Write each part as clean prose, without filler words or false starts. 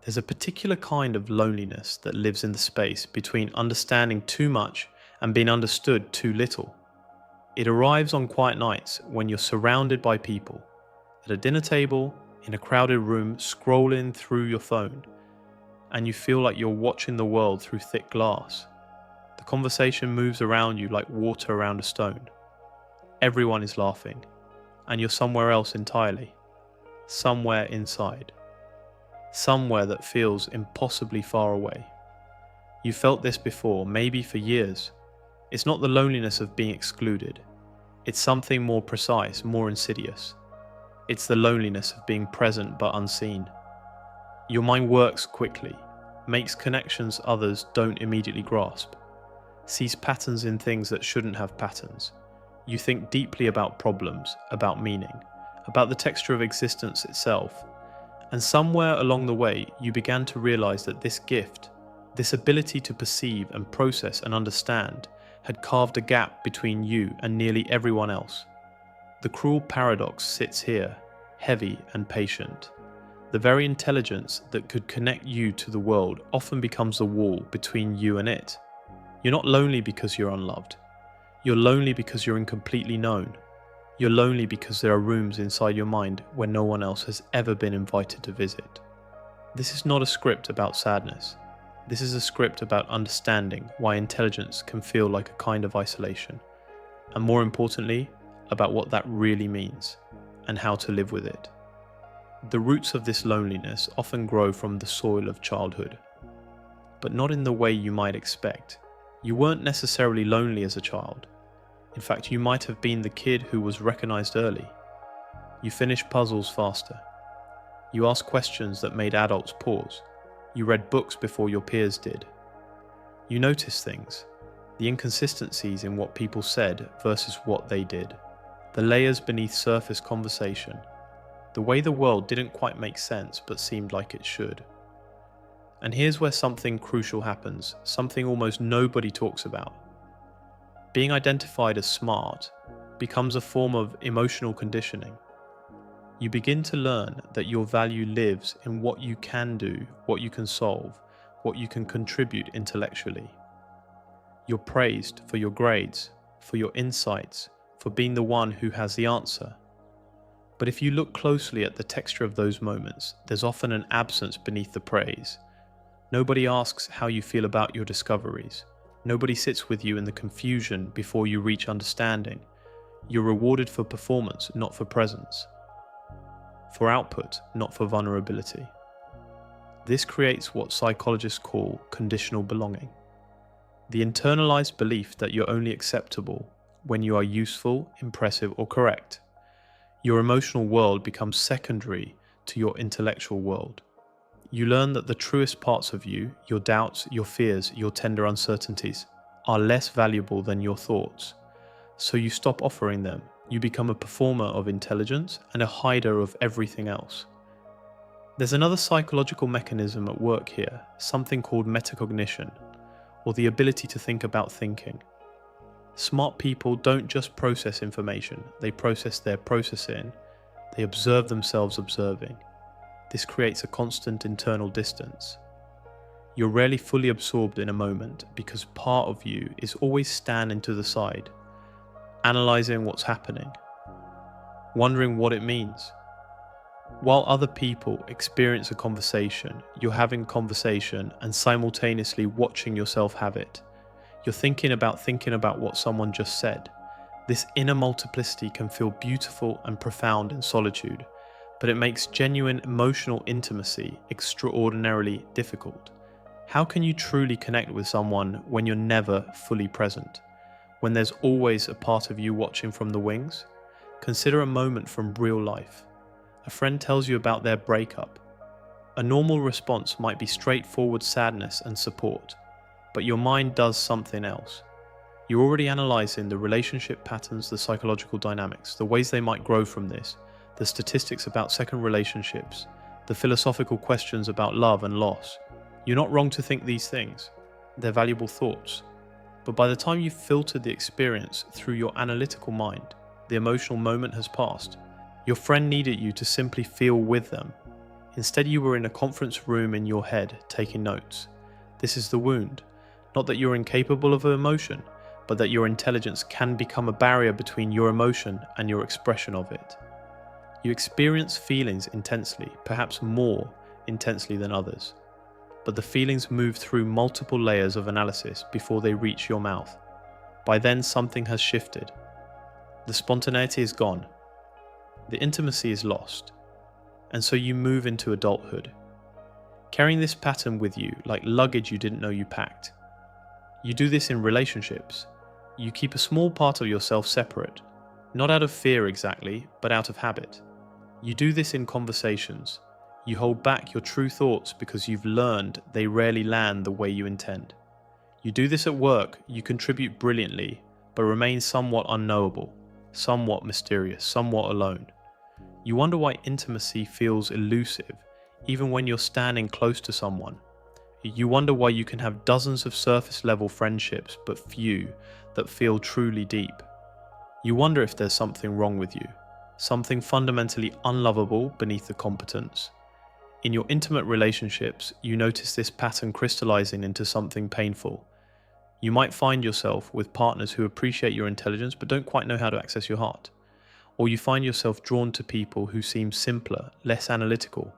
There's a particular kind of loneliness that lives in the space between understanding too much and being understood too little. It arrives on quiet nights when you're surrounded by people, at a dinner table, in a crowded room, scrolling through your phone, and you feel like you're watching the world through thick glass. The conversation moves around you like water around a stone. Everyone is laughing, and you're somewhere else entirely, somewhere inside, somewhere that feels impossibly far away. You felt this before, maybe for years. It's not the loneliness of being excluded. It's something more precise, more insidious. It's the loneliness of being present but unseen. Your mind works quickly, makes connections others don't immediately grasp, sees patterns in things that shouldn't have patterns. You think deeply about problems, about meaning, about the texture of existence itself. And somewhere along the way, you began to realize that this gift, this ability to perceive and process and understand, had carved a gap between you and nearly everyone else. The cruel paradox sits here, heavy and patient. The very intelligence that could connect you to the world often becomes the wall between you and it. You're not lonely because you're unloved. You're lonely because you're incompletely known. You're lonely because there are rooms inside your mind where no one else has ever been invited to visit. This is not a script about sadness. This is a script about understanding why intelligence can feel like a kind of isolation, and more importantly, about what that really means and how to live with it. The roots of this loneliness often grow from the soil of childhood, but not in the way you might expect. You weren't necessarily lonely as a child. In fact, you might have been the kid who was recognized early. You finished puzzles faster. You asked questions that made adults pause. You read books before your peers did. You noticed things, the inconsistencies in what people said versus what they did, the layers beneath surface conversation, the way the world didn't quite make sense but seemed like it should. And here's where something crucial happens, something almost nobody talks about. Being identified as smart becomes a form of emotional conditioning. You begin to learn that your value lives in what you can do, what you can solve, what you can contribute intellectually. You're praised for your grades, for your insights, for being the one who has the answer. But if you look closely at the texture of those moments, there's often an absence beneath the praise. Nobody asks how you feel about your discoveries. Nobody sits with you in the confusion before you reach understanding. You're rewarded for performance, not for presence. For output, not for vulnerability. This creates what psychologists call conditional belonging. The internalized belief that you're only acceptable when you are useful, impressive, or correct. Your emotional world becomes secondary to your intellectual world. You learn that the truest parts of you, your doubts, your fears, your tender uncertainties, are less valuable than your thoughts. So you stop offering them. You become a performer of intelligence and a hider of everything else. There's another psychological mechanism at work here, something called metacognition, or the ability to think about thinking. Smart people don't just process information, they process their processing, they observe themselves observing. This creates a constant internal distance. You're rarely fully absorbed in a moment because part of you is always standing to the side, analyzing what's happening, wondering what it means. While other people experience a conversation, you're having conversation and simultaneously watching yourself have it. You're thinking about what someone just said. This inner multiplicity can feel beautiful and profound in solitude, but it makes genuine emotional intimacy extraordinarily difficult. How can you truly connect with someone when you're never fully present? When there's always a part of you watching from the wings? Consider a moment from real life. A friend tells you about their breakup. A normal response might be straightforward sadness and support, but your mind does something else. You're already analyzing the relationship patterns, the psychological dynamics, the ways they might grow from this, the statistics about second relationships, the philosophical questions about love and loss. You're not wrong to think these things. They're valuable thoughts. But by the time you've filtered the experience through your analytical mind, the emotional moment has passed. Your friend needed you to simply feel with them. Instead, you were in a conference room in your head, taking notes. This is the wound. Not that you're incapable of emotion, but that your intelligence can become a barrier between your emotion and your expression of it. You experience feelings intensely, perhaps more intensely than others. But the feelings move through multiple layers of analysis before they reach your mouth. By then, something has shifted. The spontaneity is gone. The intimacy is lost. And so you move into adulthood, carrying this pattern with you like luggage you didn't know you packed. You do this in relationships. You keep a small part of yourself separate, not out of fear exactly, but out of habit. You do this in conversations. You hold back your true thoughts because you've learned they rarely land the way you intend. You do this at work. You contribute brilliantly, but remain somewhat unknowable, somewhat mysterious, somewhat alone. You wonder why intimacy feels elusive, even when you're standing close to someone. You wonder why you can have dozens of surface-level friendships, but few that feel truly deep. You wonder if there's something wrong with you, something fundamentally unlovable beneath the competence. In your intimate relationships, you notice this pattern crystallizing into something painful. You might find yourself with partners who appreciate your intelligence but don't quite know how to access your heart. Or you find yourself drawn to people who seem simpler, less analytical,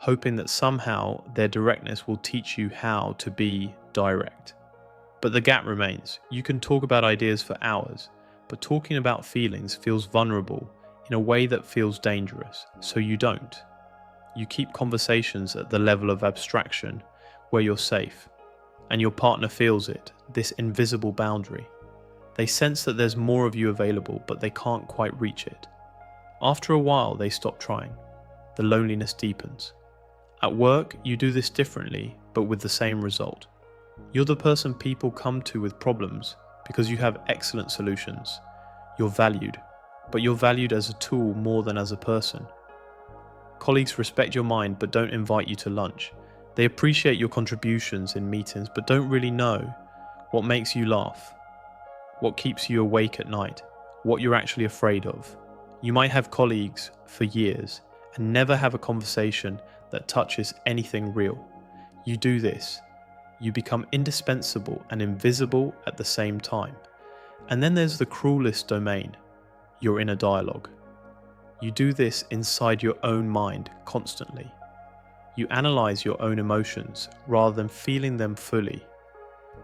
hoping that somehow their directness will teach you how to be direct. But the gap remains. You can talk about ideas for hours, but talking about feelings feels vulnerable in a way that feels dangerous, so you don't. You keep conversations at the level of abstraction where you're safe, and your partner feels it, this invisible boundary. They sense that there's more of you available, but they can't quite reach it. After a while, they stop trying. The loneliness deepens. At work, you do this differently, but with the same result. You're the person people come to with problems because you have excellent solutions. You're valued, but you're valued as a tool more than as a person. Colleagues respect your mind but don't invite you to lunch. They appreciate your contributions in meetings but don't really know what makes you laugh, what keeps you awake at night, what you're actually afraid of. You might have colleagues for years and never have a conversation that touches anything real. You do this. You become indispensable and invisible at the same time. And then there's the cruelest domain, your inner dialogue. You do this inside your own mind constantly. You analyze your own emotions rather than feeling them fully.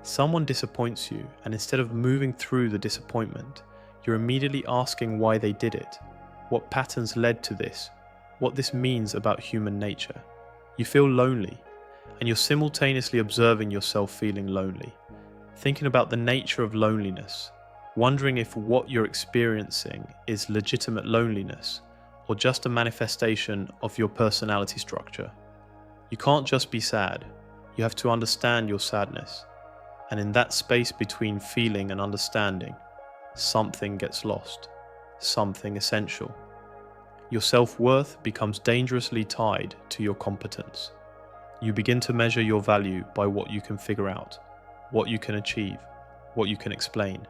Someone disappoints you, and instead of moving through the disappointment, you're immediately asking why they did it, what patterns led to this, what this means about human nature. You feel lonely, and you're simultaneously observing yourself feeling lonely, thinking about the nature of loneliness, wondering if what you're experiencing is legitimate loneliness or just a manifestation of your personality structure. You can't just be sad, you have to understand your sadness. And in that space between feeling and understanding, something gets lost, something essential. Your self-worth becomes dangerously tied to your competence. You begin to measure your value by what you can figure out, what you can achieve, what you can explain.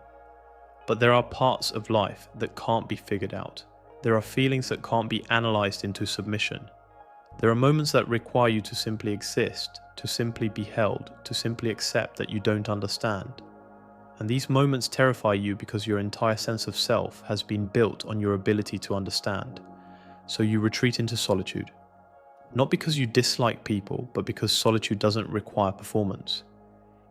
But there are parts of life that can't be figured out. There are feelings that can't be analyzed into submission. There are moments that require you to simply exist, to simply be held, to simply accept that you don't understand. And these moments terrify you because your entire sense of self has been built on your ability to understand. So you retreat into solitude. Not because you dislike people, but because solitude doesn't require performance.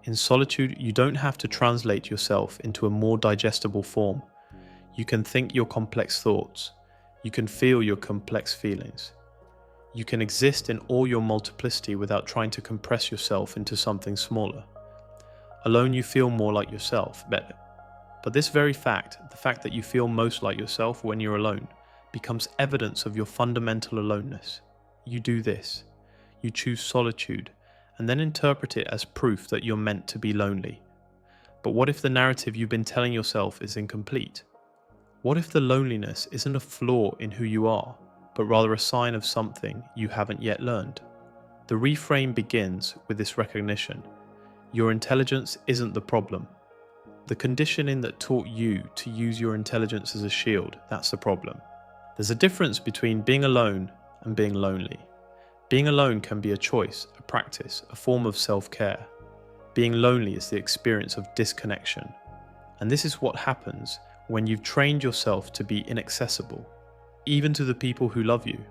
In solitude, you don't have to translate yourself into a more digestible form. You can think your complex thoughts. You can feel your complex feelings. You can exist in all your multiplicity without trying to compress yourself into something smaller. Alone, you feel more like yourself, better. But this very fact, the fact that you feel most like yourself when you're alone, becomes evidence of your fundamental aloneness. You do this. You choose solitude, and then interpret it as proof that you're meant to be lonely. But what if the narrative you've been telling yourself is incomplete? What if the loneliness isn't a flaw in who you are, but rather a sign of something you haven't yet learned? The reframe begins with this recognition. Your intelligence isn't the problem. The conditioning that taught you to use your intelligence as a shield, that's the problem. There's a difference between being alone and being lonely. Being alone can be a choice, a practice, a form of self-care. Being lonely is the experience of disconnection. And this is what happens when you've trained yourself to be inaccessible, even to the people who love you.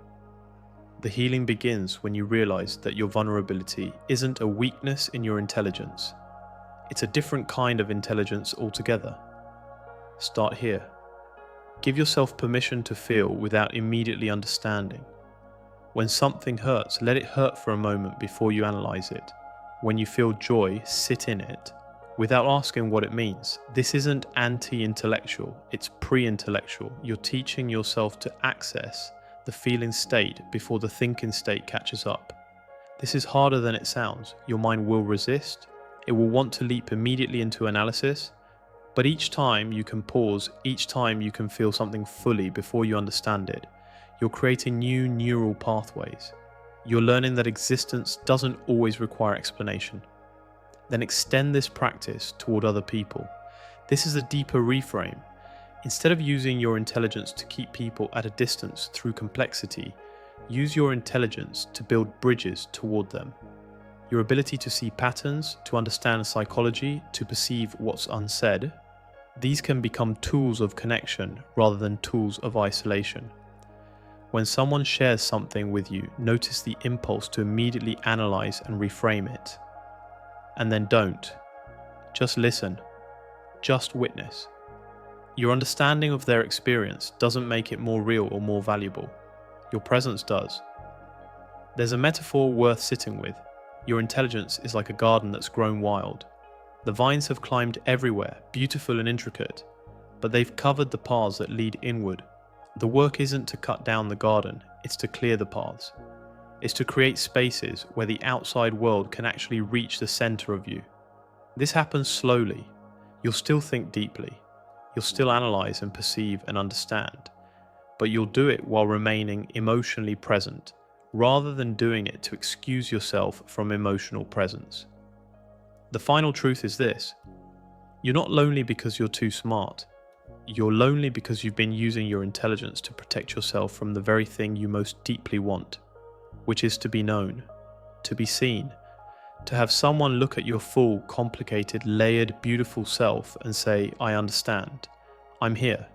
The healing begins when you realize that your vulnerability isn't a weakness in your intelligence. It's a different kind of intelligence altogether. Start here. Give yourself permission to feel without immediately understanding. When something hurts, let it hurt for a moment before you analyze it. When you feel joy, sit in it, without asking what it means. This isn't anti-intellectual, it's pre-intellectual. You're teaching yourself to access the feeling state before the thinking state catches up. This is harder than it sounds. Your mind will resist. It will want to leap immediately into analysis. But each time you can pause, each time you can feel something fully before you understand it, you're creating new neural pathways. You're learning that existence doesn't always require explanation. Then extend this practice toward other people. This is a deeper reframe. Instead of using your intelligence to keep people at a distance through complexity, use your intelligence to build bridges toward them. Your ability to see patterns, to understand psychology, to perceive what's unsaid, these can become tools of connection rather than tools of isolation. When someone shares something with you, notice the impulse to immediately analyze and reframe it. And then don't. Just listen. Just witness. Your understanding of their experience doesn't make it more real or more valuable. Your presence does. There's a metaphor worth sitting with. Your intelligence is like a garden that's grown wild. The vines have climbed everywhere, beautiful and intricate, but they've covered the paths that lead inward. The work isn't to cut down the garden, it's to clear the paths. It's to create spaces where the outside world can actually reach the center of you. This happens slowly. You'll still think deeply. You'll still analyze and perceive and understand. But you'll do it while remaining emotionally present, rather than doing it to excuse yourself from emotional presence. The final truth is this: you're not lonely because you're too smart. You're lonely because you've been using your intelligence to protect yourself from the very thing you most deeply want, which is to be known, to be seen, to have someone look at your full, complicated, layered, beautiful self and say, I understand, I'm here.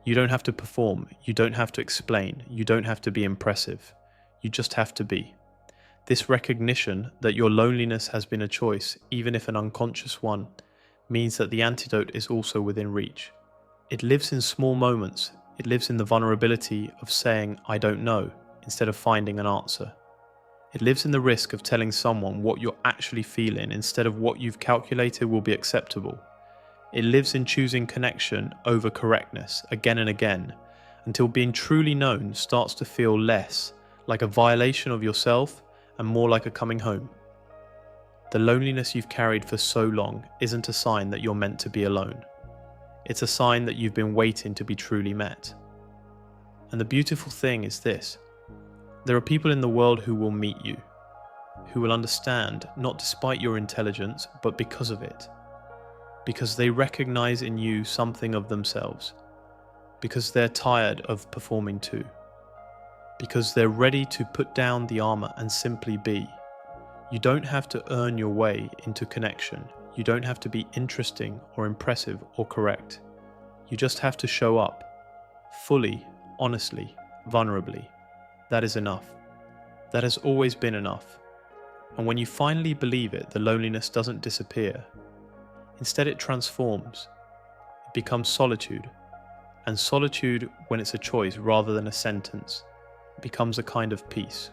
You don't have to perform, you don't have to explain, you don't have to be impressive, you just have to be. This recognition that your loneliness has been a choice, even if an unconscious one, means that the antidote is also within reach. It lives in small moments. It lives in the vulnerability of saying, I don't know, instead of finding an answer. It lives in the risk of telling someone what you're actually feeling instead of what you've calculated will be acceptable. It lives in choosing connection over correctness again and again, until being truly known starts to feel less like a violation of yourself and more like a coming home. The loneliness you've carried for so long isn't a sign that you're meant to be alone. It's a sign that you've been waiting to be truly met. And the beautiful thing is this: there are people in the world who will meet you, who will understand not despite your intelligence, but because of it. Because they recognize in you something of themselves. Because they're tired of performing too. Because they're ready to put down the armor and simply be. You don't have to earn your way into connection. You don't have to be interesting or impressive or correct. You just have to show up, fully, honestly, vulnerably. That is enough. That has always been enough. And when you finally believe it, the loneliness doesn't disappear. Instead, it transforms. It becomes solitude. And solitude, when it's a choice rather than a sentence, becomes a kind of peace.